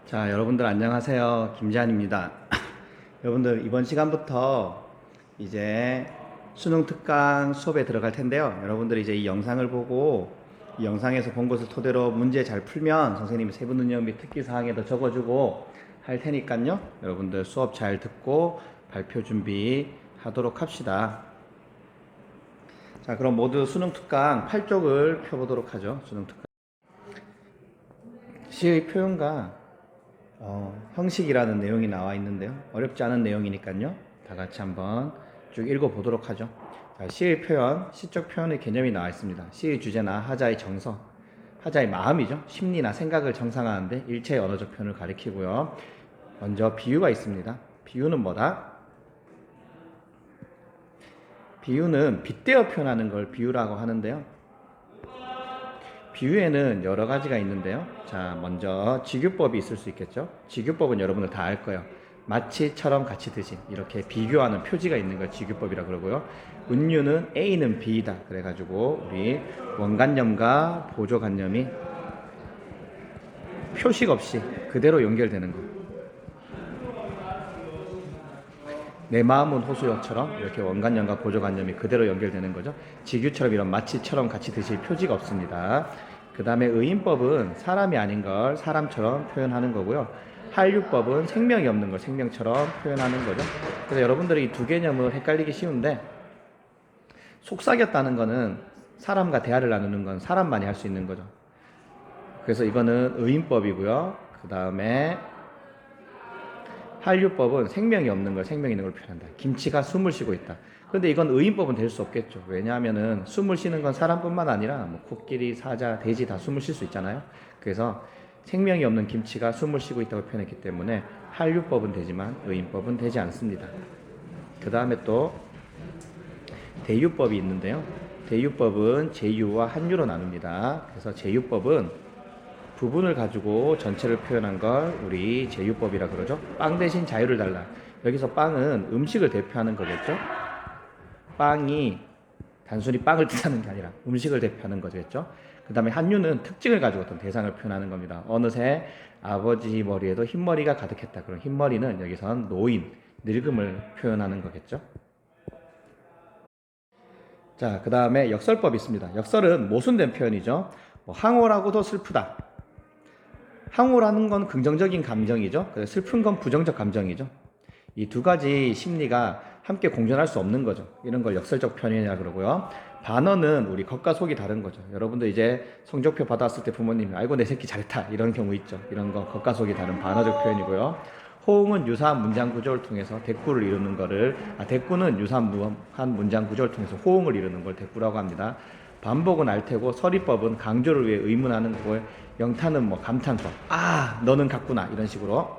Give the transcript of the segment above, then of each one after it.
자, 여러분들 안녕하세요. 김재한입니다. 여러분들 이번 시간부터 이제 수능 특강 수업에 들어갈 텐데요. 여러분들이 이제 이 영상을 보고 이 영상에서 본 것을 토대로 문제 잘 풀면 선생님이 세부 능력 및 특기 사항에도 적어주고 할 테니까요. 여러분들 수업 잘 듣고 발표 준비하도록 합시다. 자, 그럼 모두 수능 특강 8쪽을 펴보도록 하죠. 수능 특강 시의 표현과 형식이라는 내용이 나와 있는데요. 어렵지 않은 내용이니까요. 다 같이 한번 쭉 읽어보도록 하죠. 자, 시의 표현, 시적 표현의 개념이 나와 있습니다. 시의 주제나 하자의 정서, 하자의 마음이죠. 심리나 생각을 정상화하는데 일체의 언어적 표현을 가리키고요. 먼저 비유가 있습니다. 비유는 뭐다? 비유는 빗대어 표현하는 걸 비유라고 하는데요. 비유에는 여러 가지가 있는데요. 자, 먼저 직유법이 있을 수 있겠죠. 직유법은 여러분들 다 알 거예요. 마치처럼 같이 듯이 이렇게 비교하는 표지가 있는 걸 직유법이라 그러고요. 은유는 A는 B이다. 그래가지고 우리 원관념과 보조관념이 표식 없이 그대로 연결되는 거. 내 마음은 호수여처럼 이렇게 원관념과 보조관념이 그대로 연결되는 거죠. 직유처럼 이런 마치처럼 같이 드실 표지가 없습니다. 그 다음에 의인법은 사람이 아닌 걸 사람처럼 표현하는 거고요. 한류법은 생명이 없는 걸 생명처럼 표현하는 거죠. 그래서 여러분들이 이 두 개념을 헷갈리기 쉬운데, 속삭였다는 거는 사람과 대화를 나누는 건 사람만이 할 수 있는 거죠. 그래서 이거는 의인법이고요. 그 다음에 한류법은 생명이 없는 걸 생명 있는 걸 표현한다. 김치가 숨을 쉬고 있다. 그런데 이건 의인법은 될 수 없겠죠. 왜냐하면은 숨을 쉬는 건 사람뿐만 아니라 뭐 코끼리, 사자, 돼지 다 숨을 쉴 수 있잖아요. 그래서 생명이 없는 김치가 숨을 쉬고 있다고 표현했기 때문에 한류법은 되지만 의인법은 되지 않습니다. 그 다음에 또 대유법이 있는데요. 대유법은 제유와 한유로 나눕니다. 그래서 제유법은 부분을 가지고 전체를 표현한 걸 우리 제유법이라 그러죠. 빵 대신 자유를 달라. 여기서 빵은 음식을 대표하는 거겠죠. 빵이 단순히 빵을 뜻하는 게 아니라 음식을 대표하는 거겠죠. 그 다음에 한유는 특징을 가지고 어떤 대상을 표현하는 겁니다. 어느새 아버지 머리에도 흰머리가 가득했다. 그럼 흰머리는 여기선 노인, 늙음을 표현하는 거겠죠. 자, 그 다음에 역설법이 있습니다. 역설은 모순된 표현이죠. 항오라고도 슬프다. 항오라는 건 긍정적인 감정이죠. 슬픈 건 부정적 감정이죠. 이 두 가지 심리가 함께 공존할 수 없는 거죠. 이런 걸 역설적 표현이라 그러고요. 반어는 우리 겉과 속이 다른 거죠. 여러분들 이제 성적표 받았을 때 부모님이 아이고 내 새끼 잘했다 이런 경우 있죠. 이런 거 겉과 속이 다른 반어적 표현이고요. 호응은 유사한 문장 구조를 통해서 대꾸를 이루는 거를 대꾸는 유사한 문장 구조를 통해서 호응을 이루는 걸 대꾸라고 합니다. 반복은 알테고 서리법은 강조를 위해 의문하는 거고요. 영타는 뭐 감탄법. 아, 너는 같구나. 이런 식으로.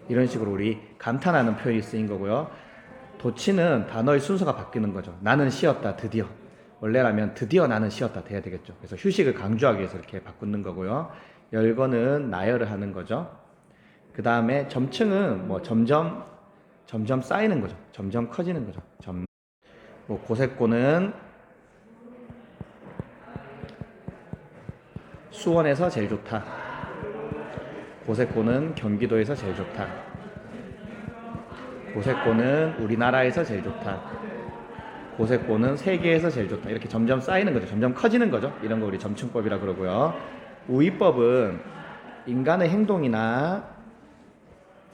이런 식으로 우리 감탄하는 표현이 쓰인 거고요. 도치는 단어의 순서가 바뀌는 거죠. 나는 쉬었다. 드디어. 원래라면 드디어 나는 쉬었다 돼야 되겠죠. 그래서 휴식을 강조하기 위해서 이렇게 바꾸는 거고요. 열거는 나열을 하는 거죠. 그 다음에 점층은 뭐 점점 쌓이는 거죠. 점점 커지는 거죠. 뭐 고세고는 수원에서 제일 좋다. 고세고는 경기도에서 제일 좋다. 고세고는 우리나라에서 제일 좋다. 고세고는 세계에서 제일 좋다. 이렇게 점점 쌓이는 거죠. 점점 커지는 거죠. 이런 거 우리 점층법이라 그러고요. 우위법은 인간의 행동이나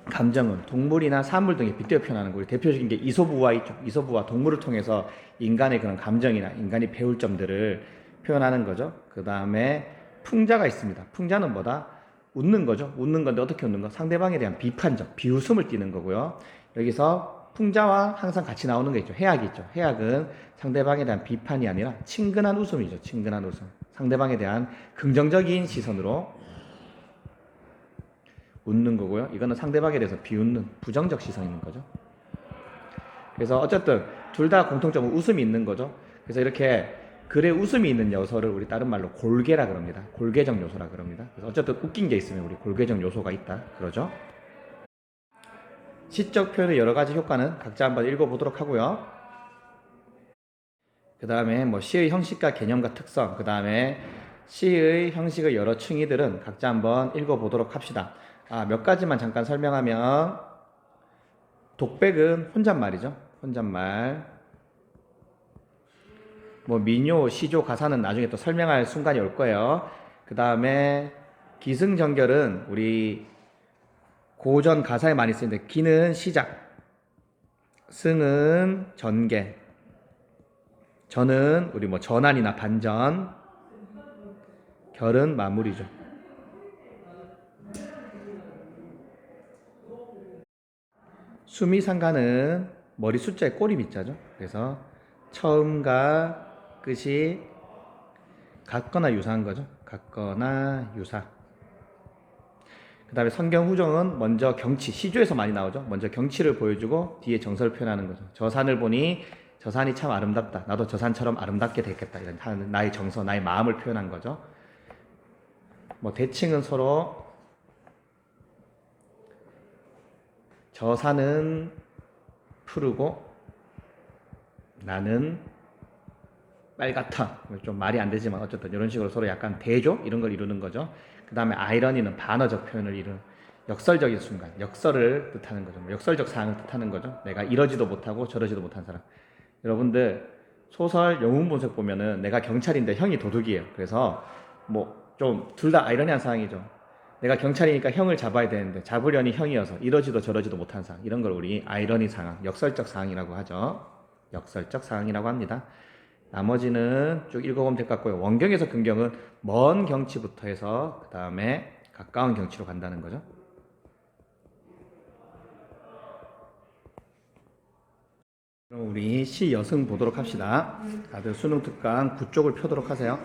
감정은 동물이나 사물 등에 빗대어 표현하는 거. 우리 대표적인 게 이솝우화 있죠. 이솝우화 동물을 통해서 인간의 그런 감정이나 인간이 배울 점들을 표현하는 거죠. 그 다음에 풍자가 있습니다. 풍자는 뭐다? 웃는 거죠. 웃는 건데 어떻게 웃는 거? 상대방에 대한 비판적, 비웃음을 띠는 거고요. 여기서 풍자와 항상 같이 나오는 게 있죠. 해악이 있죠. 해악은 상대방에 대한 비판이 아니라 친근한 웃음이죠. 친근한 웃음. 상대방에 대한 긍정적인 시선으로 웃는 거고요. 이거는 상대방에 대해서 비웃는 부정적 시선인 거죠. 그래서 어쨌든 둘 다 공통점은 웃음이 있는 거죠. 그래서 이렇게 글에 웃음이 있는 요소를 우리 다른 말로 골개라 그럽니다. 골개적 요소라 그럽니다. 그래서 어쨌든 웃긴 게 있으면 우리 골개적 요소가 있다 그러죠. 시적 표현의 여러 가지 효과는 각자 한번 읽어보도록 하고요. 그 다음에 뭐 시의 형식과 개념과 특성, 그 다음에 시의 형식의 여러 층위들은 각자 한번 읽어보도록 합시다. 몇 가지만 잠깐 설명하면, 독백은 혼잣말이죠. 혼잣말. 뭐 민요, 시조, 가사는 나중에 또 설명할 순간이 올 거예요. 그 다음에 기승전결은 우리 고전 가사에 많이 쓰는데, 기는 시작, 승은 전개, 전은 우리 뭐 전환이나 반전, 결은 마무리죠. 수미상가는 머리 숫자에 꼬리 밑자죠. 그래서 처음과 끝이 같거나 유사한 거죠. 같거나 유사. 그 다음에 성경후정은 먼저 경치, 시조에서 많이 나오죠. 먼저 경치를 보여주고 뒤에 정서를 표현하는 거죠. 저 산을 보니 저 산이 참 아름답다. 나도 저 산처럼 아름답게 됐겠다. 이런 나의 정서, 나의 마음을 표현한 거죠. 뭐 대칭은 서로 저 산은 푸르고 나는 빨갛다. 좀 말이 안 되지만 어쨌든 이런 식으로 서로 약간 대조 이런 걸 이루는 거죠. 그 다음에 아이러니는 반어적 표현을 이루는 역설적인 순간, 역설을 뜻하는 거죠. 역설적 사항을 뜻하는 거죠. 내가 이러지도 못하고 저러지도 못한 사람. 여러분들 소설 영웅 본색 보면은 내가 경찰인데 형이 도둑이에요. 그래서 뭐 좀 둘 다 아이러니한 상황이죠. 내가 경찰이니까 형을 잡아야 되는데 잡으려니 형이어서 이러지도 저러지도 못한 상황. 이런 걸 우리 아이러니 상황, 역설적 상황이라고 하죠. 역설적 상황이라고 합니다. 나머지는 쭉 읽어보면 될 것 같고요. 원경에서 근경은 먼 경치부터 해서 그 다음에 가까운 경치로 간다는 거죠. 그럼 우리 시 여승 보도록 합시다. 다들 수능 특강 9쪽을 펴도록 하세요.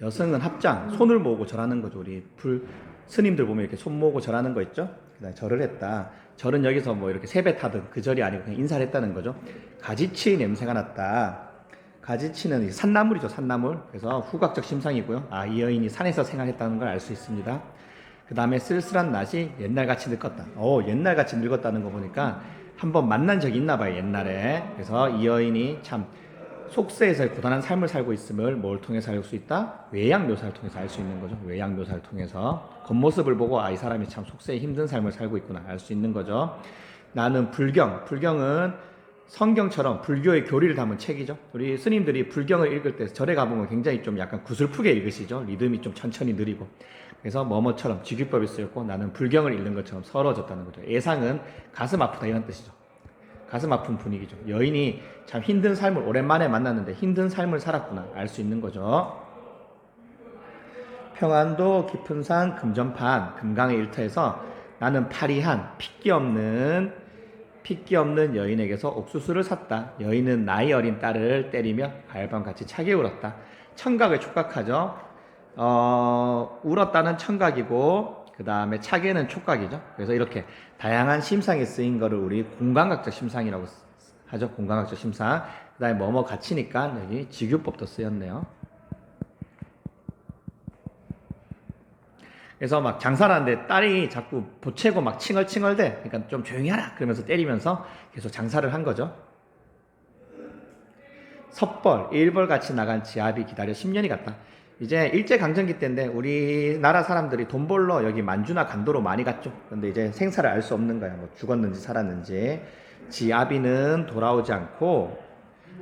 여승은 합장, 손을 모으고 절하는 거죠. 우리 스님들 보면 이렇게 손 모으고 절하는 거 있죠? 그다음에 절을 했다. 절은 여기서 뭐 이렇게 세배 타든 그 절이 아니고 그냥 인사를 했다는 거죠. 가지치 냄새가 났다. 가지치는 산나물이죠, 산나물. 그래서 후각적 심상이고요. 이 여인이 산에서 생활했다는 걸 알 수 있습니다. 그 다음에 쓸쓸한 낯이 옛날같이 늙었다. 옛날같이 늙었다는 거 보니까 한번 만난 적이 있나 봐요, 옛날에. 그래서 이 여인이 참 속세에서의 고단한 삶을 살고 있음을 뭘 통해서 알 수 있다? 외양 묘사를 통해서 알 수 있는 거죠. 외양 묘사를 통해서 겉모습을 보고 이 사람이 참 속세의 힘든 삶을 살고 있구나 알 수 있는 거죠. 나는 불경은 성경처럼 불교의 교리를 담은 책이죠. 우리 스님들이 불경을 읽을 때 절에 가보면 굉장히 좀 약간 구슬프게 읽으시죠. 리듬이 좀 천천히 느리고. 그래서 뭐뭐처럼 직유법이 쓰였고 나는 불경을 읽는 것처럼 서러워졌다는 거죠. 예상은 가슴 아프다 이런 뜻이죠. 가슴 아픈 분위기죠. 여인이 참 힘든 삶을 오랜만에 만났는데 힘든 삶을 살았구나 알 수 있는 거죠. 평안도 깊은 산 금전판 금강의 일터에서 나는 파리한 핏기 없는 여인에게서 옥수수를 샀다. 여인은 나이 어린 딸을 때리며 가을밤같이 차게 울었다. 청각을 촉각하죠. 울었다는 청각이고 그 다음에 차게는 촉각이죠. 그래서 이렇게 다양한 심상에 쓰인 거를 우리 공감각적 심상이라고 하죠. 공감각적 심상. 그 다음에 뭐뭐 같이니까 여기 직유법도 쓰였네요. 그래서 막 장사를 하는데 딸이 자꾸 보채고 막 칭얼칭얼대. 그러니까 좀 조용히 하라 그러면서 때리면서 계속 장사를 한 거죠. 섭벌, 일벌같이 나간 지압이 기다려 10년이 갔다. 이제 일제강점기 때인데 우리나라 사람들이 돈 벌러 여기 만주나 간도로 많이 갔죠. 근데 이제 생사를 알 수 없는 거야. 뭐 죽었는지 살았는지. 지아비는 돌아오지 않고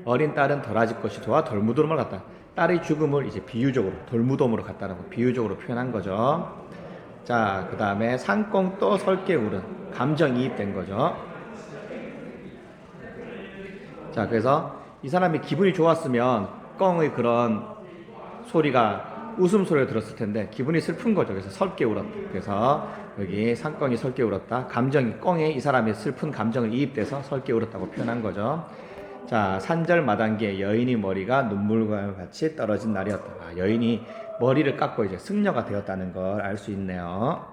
어린 딸은 덜아질 것이 도와 덜무덤으로 갔다. 딸의 죽음을 이제 비유적으로 돌무덤으로 갔다라고 비유적으로 표현한 거죠. 자, 그 다음에 상꽁 또 설게 울은 감정이입된 거죠. 자, 그래서 이 사람이 기분이 좋았으면 꽁의 그런 소리가 웃음소리를 들었을 텐데 기분이 슬픈 거죠. 그래서 설게 울었다. 그래서 여기 상꽁이 설게 울었다. 감정이 꽁에 이 사람의 슬픈 감정을 이입돼서 설게 울었다고 표현한 거죠. 자, 산절 마당기에 여인이 머리가 눈물과 같이 떨어진 날이었다. 여인이 머리를 깎고 이제 승려가 되었다는 걸 알 수 있네요.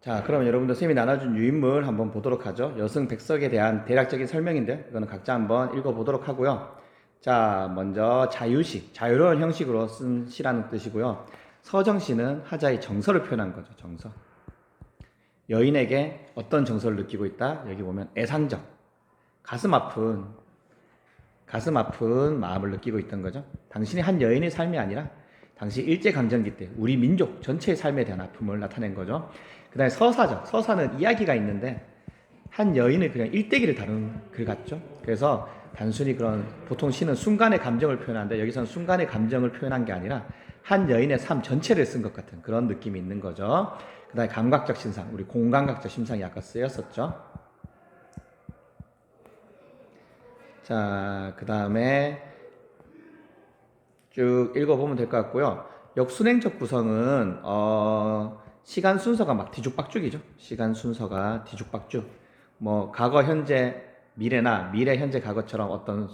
자, 그럼 여러분들 쌤이 나눠준 유인물 한번 보도록 하죠. 여승 백석에 대한 대략적인 설명인데 이거는 각자 한번 읽어보도록 하고요. 자, 먼저 자유시, 자유로운 형식으로 쓴 시라는 뜻이고요. 서정시는 하자의 정서를 표현한 거죠. 정서. 여인에게 어떤 정서를 느끼고 있다? 여기 보면 애상적, 가슴 아픈 가슴 아픈 마음을 느끼고 있던 거죠. 당신이 한 여인의 삶이 아니라 당시 일제강점기 때 우리 민족 전체의 삶에 대한 아픔을 나타낸 거죠. 그 다음에 서사죠. 서사는 이야기가 있는데 한 여인의 그냥 일대기를 다룬 글 같죠. 그래서 단순히 그런 보통 시는 순간의 감정을 표현하는데 여기서는 순간의 감정을 표현한 게 아니라 한 여인의 삶 전체를 쓴 것 같은 그런 느낌이 있는 거죠. 그 다음에 감각적 심상, 우리 공감각적 심상이 아까 쓰였었죠. 자, 그 다음에 쭉 읽어보면 될 것 같고요. 역순행적 구성은 시간 순서가 막 뒤죽박죽이죠. 시간 순서가 뒤죽박죽. 뭐 과거, 현재, 미래나 미래, 현재, 과거처럼 어떤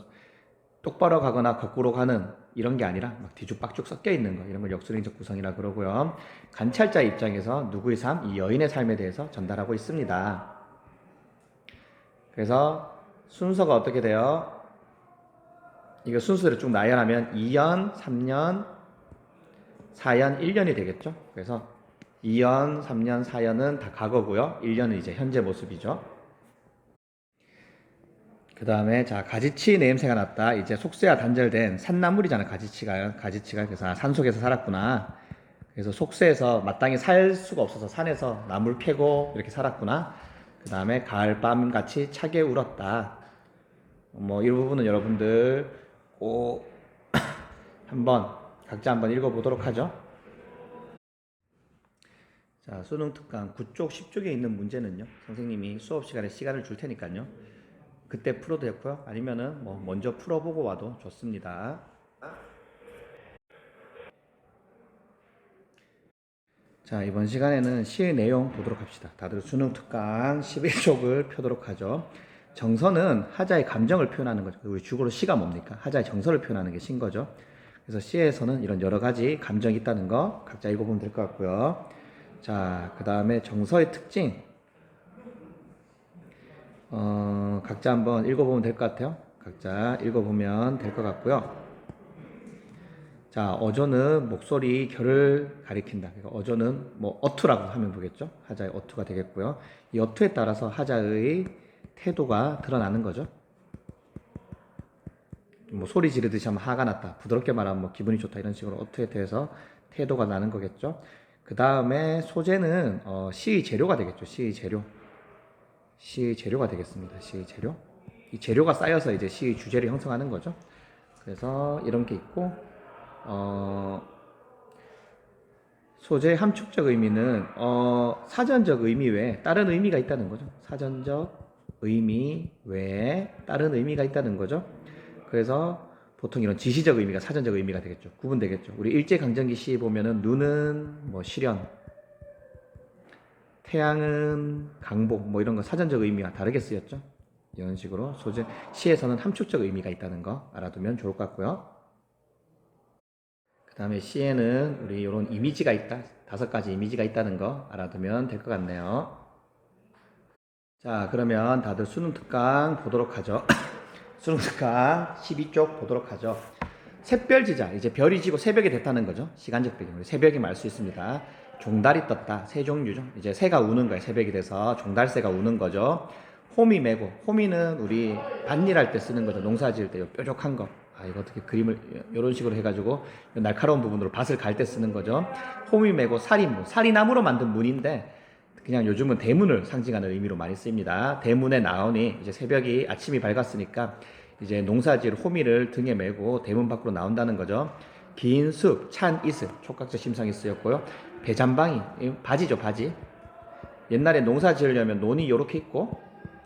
똑바로 가거나 거꾸로 가는 이런 게 아니라 막 뒤죽박죽 섞여 있는 거, 이런 걸 역순행적 구성이라 그러고요. 관찰자 입장에서 누구의 삶, 이 여인의 삶에 대해서 전달하고 있습니다. 그래서 순서가 어떻게 돼요? 이거 순서대로 쭉 나열하면 2연, 3년, 4연, 1년이 되겠죠. 그래서 2연, 3년, 4연은 다 과거고요. 1년은 이제 현재 모습이죠. 그 다음에 자, 가지치 냄새가 났다. 이제 속세와 단절된 산나물이잖아. 가지치가 그래서 산 속에서 살았구나. 그래서 속세에서 마땅히 살 수가 없어서 산에서 나물 캐고 이렇게 살았구나. 그 다음에 가을밤 같이 차게 울었다. 뭐 이 부분은 여러분들 꼭 한번 각자 한번 읽어보도록 하죠. 자, 수능 특강 9쪽 10쪽에 있는 문제는요, 선생님이 수업 시간에 시간을 줄 테니까요, 그때 풀어도 되고요, 아니면은 뭐 먼저 풀어보고 와도 좋습니다. 자, 이번 시간에는 시의 내용 보도록 합시다. 다들 수능 특강 11쪽을 펴도록 하죠. 정서는 하자의 감정을 표현하는 거죠. 우리 주어로 시가 뭡니까? 하자의 정서를 표현하는 게 시인 거죠. 그래서 시에서는 이런 여러 가지 감정이 있다는 거 각자 읽어보면 될 것 같고요. 자, 그 다음에 정서의 특징. 각자 한번 읽어보면 될 것 같아요. 각자 읽어보면 될 것 같고요. 자, 어조는 목소리 결을 가리킨다. 그러니까 어조는 뭐 어투라고 하면 되겠죠. 하자의 어투가 되겠고요. 이 어투에 따라서 하자의 태도가 드러나는 거죠. 뭐 소리 지르듯이 하면 화가 났다, 부드럽게 말하면 뭐 기분이 좋다, 이런 식으로 어투에 대해서 태도가 나는 거겠죠. 그 다음에 소재는 시의 재료가 되겠죠. 시의 재료가 되겠습니다. 시의 재료. 이 재료가 쌓여서 이제 시의 주제를 형성하는 거죠. 그래서 이런 게 있고, 소재의 함축적 의미는 사전적 의미 외에 다른 의미가 있다는 거죠. 사전적 의미 외에 다른 의미가 있다는 거죠. 그래서 보통 이런 지시적 의미가 사전적 의미가 되겠죠. 구분되겠죠. 우리 일제강점기 시 보면은 눈은 뭐 실현, 태양은 강복, 뭐 이런 거 사전적 의미와 다르게 쓰였죠. 이런 식으로 소재 시에서는 함축적 의미가 있다는 거 알아두면 좋을 것 같고요. 그 다음에 시에는 우리 이런 이미지가 있다, 5가지 이미지가 있다는 거 알아두면 될 것 같네요. 자, 그러면 다들 수능 특강 보도록 하죠. 수능 특강 12쪽 보도록 하죠. 샛별지자, 이제 별이 지고 새벽이 됐다는 거죠. 시간적 배경, 새벽이 말 수 있습니다. 종달이 떴다, 새 종류죠. 이제 새가 우는 거예요. 새벽이 돼서 종달새가 우는 거죠. 호미 메고, 호미는 우리 밭일할 때 쓰는 거죠. 농사 지을 때 뾰족한 거. 이거 어떻게 그림을 이런 식으로 해가지고 날카로운 부분으로 밭을 갈 때 쓰는 거죠. 호미 메고 살인문, 살이나무로 만든 문인데 그냥 요즘은 대문을 상징하는 의미로 많이 쓰입니다. 대문에 나오니 이제 새벽이 아침이 밝았으니까 이제 농사지을 호미를 등에 메고 대문 밖으로 나온다는 거죠. 긴 숲, 찬 이슬, 촉각적 심상이 쓰였고요. 배잔방이, 바지죠, 바지. 옛날에 농사 지으려면 논이 이렇게 있고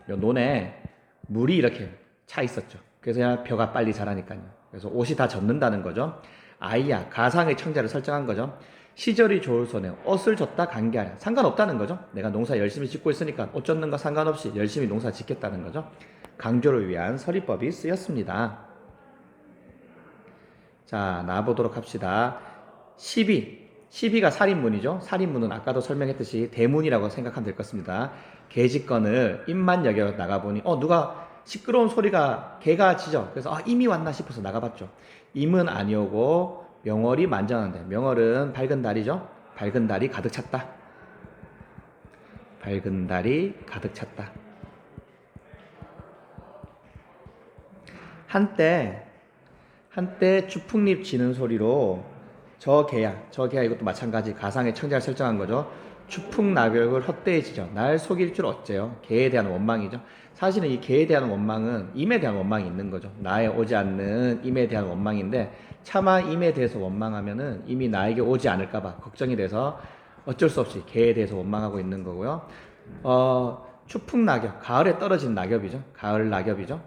논에 물이 이렇게 차 있었죠. 그래서 벼가 빨리 자라니까요. 그래서 옷이 다 젖는다는 거죠. 아이야, 가상의 청자를 설정한 거죠. 시절이 좋을 손에 옷을 줬다 간게하랴, 상관없다는 거죠. 내가 농사 열심히 짓고 있으니까 옷 젖는 거 상관없이 열심히 농사 짓겠다는 거죠. 강조를 위한 서리법이 쓰였습니다. 자, 나와보도록 합시다. 시비가 살인문이죠. 살인문은 아까도 설명했듯이 대문이라고 생각하면 될 것 같습니다. 개짓건을 입만 여겨 나가보니 누가 시끄러운 소리가 개가 짖어. 그래서 임이 왔나 싶어서 나가봤죠. 임은 아니오고 명월이 만전한데, 명월은 밝은 달이죠. 밝은 달이 가득 찼다. 밝은 달이 가득 찼다. 한때 추풍잎 지는 소리로 저 개야 이것도 마찬가지 가상의 청자를 설정한 거죠. 추풍낙엽을 헛되이 지져 날 속일 줄 어째요. 개에 대한 원망이죠. 사실은 이 개에 대한 원망은 임에 대한 원망이 있는 거죠. 나에 오지 않는 임에 대한 원망인데 차마 임에 대해서 원망하면은 임이 나에게 오지 않을까봐 걱정이 돼서 어쩔 수 없이 개에 대해서 원망하고 있는 거고요. 추풍낙엽, 가을에 떨어진 낙엽이죠. 가을 낙엽이죠.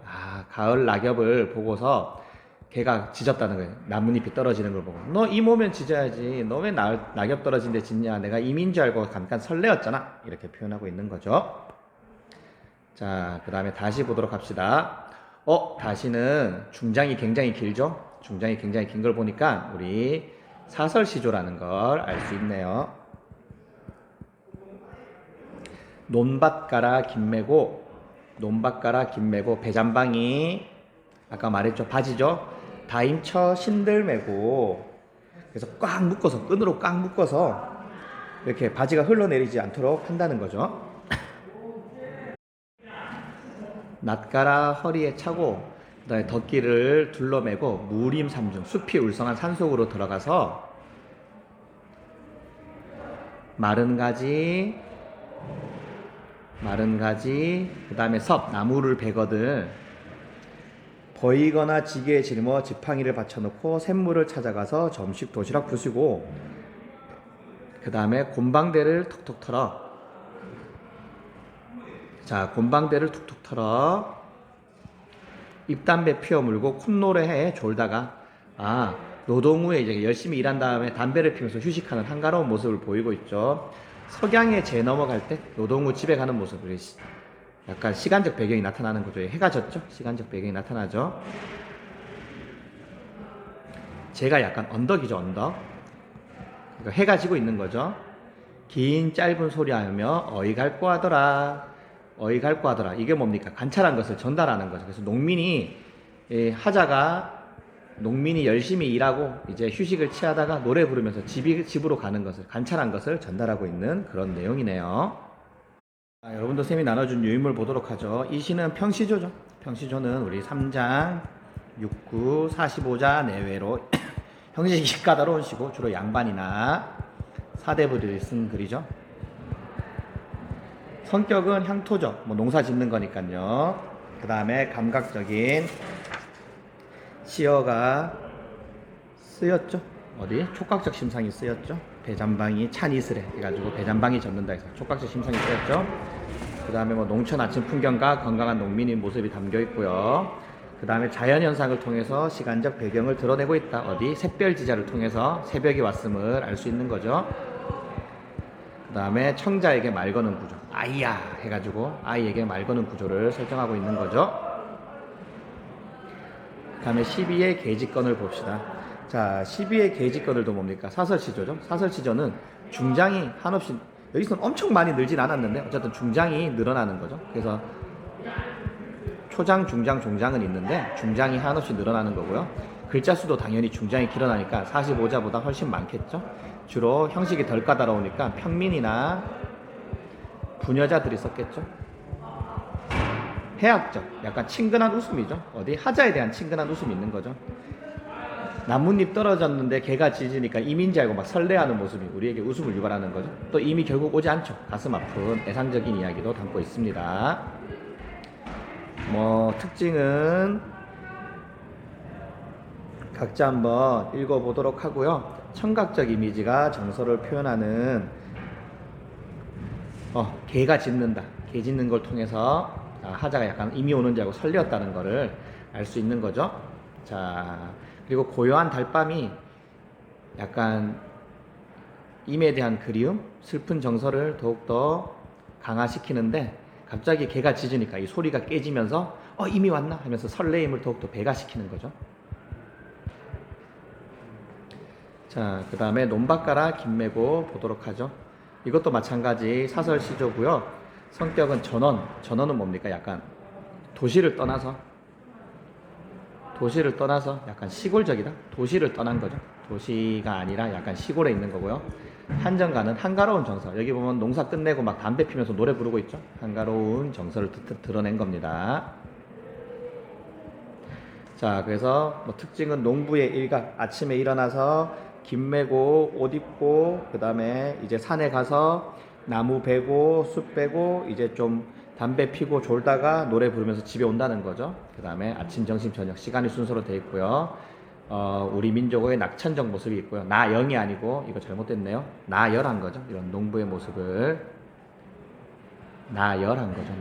가을 낙엽을 보고서 개가 짖었다는 거예요. 나뭇잎이 떨어지는 걸 보고. 너 임 오면 짖어야지. 너 왜 낙엽 떨어진데 짖냐. 내가 임인 줄 알고 잠깐 설레었잖아. 이렇게 표현하고 있는 거죠. 자, 그 다음에 다시 보도록 합시다. 다시는 중장이 굉장히 길죠. 중장이 굉장히 긴 걸 보니까 우리 사설시조라는 걸 알 수 있네요. 논밭가라 김매고, 논밭가라 김매고, 배잔방이 아까 말했죠. 바지죠. 다임쳐 신들매고, 그래서 꽉 묶어서, 끈으로 꽉 묶어서 이렇게 바지가 흘러내리지 않도록 한다는 거죠. 낫가라 허리에 차고, 그다음에 덕기를 둘러매고 무림삼중, 숲이 울성한 산속으로 들어가서 마른 가지, 그 다음에 섭, 나무를 베거든 버이거나 지게에 짊어 지팡이를 받쳐놓고 샘물을 찾아가서 점식 도시락 부수고, 그 다음에 곰방대를 톡톡 털어. 자, 곰방대를 툭툭 털어 입담배 피워 물고 콧노래해 졸다가, 노동 후에 이제 열심히 일한 다음에 담배를 피우면서 휴식하는 한가로운 모습을 보이고 있죠. 석양에 재 넘어갈 때 노동 후 집에 가는 모습을 약간 시간적 배경이 나타나는 거죠. 해가 졌죠. 시간적 배경이 나타나죠. 제가 약간 언덕이죠. 언덕. 그러니까 해가 지고 있는 거죠. 긴 짧은 소리하며 어이 갈꼬 하더라. 어이 갈꼬 하더라. 이게 뭡니까? 관찰한 것을 전달하는 거죠. 그래서 농민이 열심히 일하고 이제 휴식을 취하다가 노래 부르면서 집으로 가는 것을, 관찰한 것을 전달하고 있는 그런 내용이네요. 여러분도 쌤이 나눠준 유인물 보도록 하죠. 이 시는 평시조죠. 평시조는 우리 3장 6구 45자 내외로 형식이 까다로운 시고 주로 양반이나 사대부들이 쓴 글이죠. 성격은 향토죠. 농사 짓는 거니까요. 그 다음에 감각적인 시어가 쓰였죠. 어디? 촉각적 심상이 쓰였죠. 배잔방이 찬이슬해 해가지고 배잔방이 젖는다 해서 촉각적 심상이 쓰였죠. 그 다음에 농촌 아침 풍경과 건강한 농민의 모습이 담겨 있고요. 그 다음에 자연현상을 통해서 시간적 배경을 드러내고 있다. 어디? 샛별지자를 통해서 새벽이 왔음을 알 수 있는 거죠. 그 다음에 청자에게 말 거는 구조, 아이야 해가지고 아이에게 말 거는 구조를 설정하고 있는 거죠. 그 다음에 12의 계집건을 봅시다. 자, 12의 계집건을도 뭡니까? 사설시조죠. 사설시조는 중장이 한없이, 여기서는 엄청 많이 늘진 않았는데 어쨌든 중장이 늘어나는 거죠. 그래서 초장, 중장, 종장은 있는데 중장이 한없이 늘어나는 거고요. 글자 수도 당연히 중장이 길어나니까 45자보다 훨씬 많겠죠. 주로 형식이 덜 까다로우니까 평민이나 부녀자들이 썼겠죠. 해학적, 약간 친근한 웃음이죠. 어디? 하자에 대한 친근한 웃음이 있는 거죠. 나뭇잎 떨어졌는데 개가 짖으니까 임인 줄 알고 막 설레하는 모습이 우리에게 웃음을 유발하는 거죠. 또 임이 결국 오지 않죠. 가슴 아픈 애상적인 이야기도 담고 있습니다. 특징은 각자 한번 읽어보도록 하고요. 청각적 이미지가 정서를 표현하는 개가 짖는다. 개 짖는 걸 통해서 하자가 약간 임이 오는 줄 알고 설레었다는 거를 알 수 있는 거죠. 자, 그리고 고요한 달밤이 약간 임에 대한 그리움, 슬픈 정서를 더욱더 강화시키는데 갑자기 개가 짖으니까 이 소리가 깨지면서 임이 왔나 하면서 설레임을 더욱더 배가시키는 거죠. 자, 그 다음에 논밭가라 김매고 보도록 하죠. 이것도 마찬가지 사설시조고요. 성격은 전원은 뭡니까? 약간 도시를 떠나서 약간 시골적이다. 도시를 떠난 거죠. 도시가 아니라 약간 시골에 있는 거고요. 한정가는 한가로운 정서. 여기 보면 농사 끝내고 막 담배 피면서 노래 부르고 있죠. 한가로운 정서를 드러낸 겁니다. 자, 그래서 뭐 특징은 농부의 일각. 아침에 일어나서 김 메고 옷 입고 그다음에 이제 산에 가서 나무 베고 숲 베고 이제 좀 담배 피고 졸다가 노래 부르면서 집에 온다는 거죠. 그다음에 아침, 점심, 저녁 시간이 순서로 되어 있고요. 우리 민족의 낙천적 모습이 있고요. 나영이 아니고 이거 잘못됐네요. 나열한 거죠. 이런 농부의 모습을 나열한 거죠.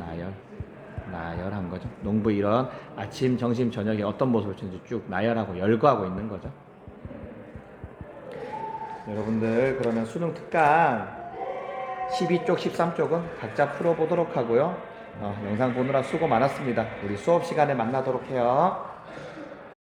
나열한 거죠. 농부 이런 아침, 점심, 저녁에 어떤 모습을 취는지 쭉 나열하고 열거하고 있는 거죠. 여러분들 그러면 수능 특강 12쪽, 13쪽은 각자 풀어보도록 하고요. 영상 보느라 수고 많았습니다. 우리 수업 시간에 만나도록 해요.